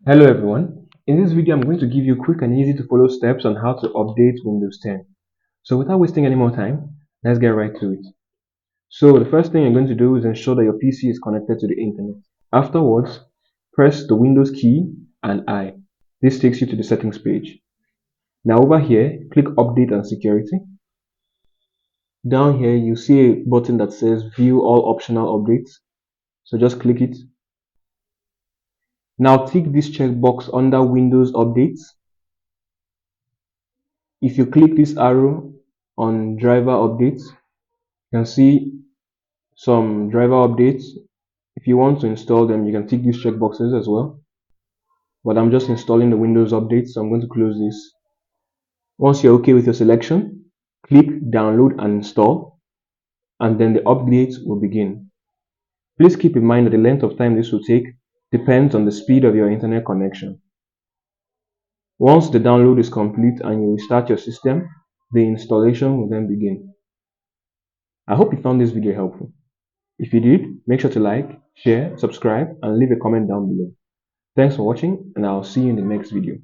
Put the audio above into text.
Hello everyone. In this video, I'm going to give you quick and easy to follow steps on how to update Windows 10. So without wasting any more time, let's get right to it. So the first thing you're going to do is ensure that your PC is connected to the internet. Afterwards, press the Windows key and I. This takes you to the settings page. Now over here, click Update and Security. Down here, you see a button that says View all optional updates. So just click it. Now tick this checkbox under Windows Updates. If you click this arrow on driver updates, you can see some driver updates. If you want to install them, you can tick these checkboxes as well. But I'm just installing the Windows updates, so I'm going to close this. Once you're okay with your selection, click download and install, and then the updates will begin. Please keep in mind that the length of time this will take depends on the speed of your internet connection. Once the download is complete and you restart your system, the installation will then begin. I hope you found this video helpful. If you did, make sure to like, share, subscribe, and leave a comment down below. Thanks for watching, and I'll see you in the next video.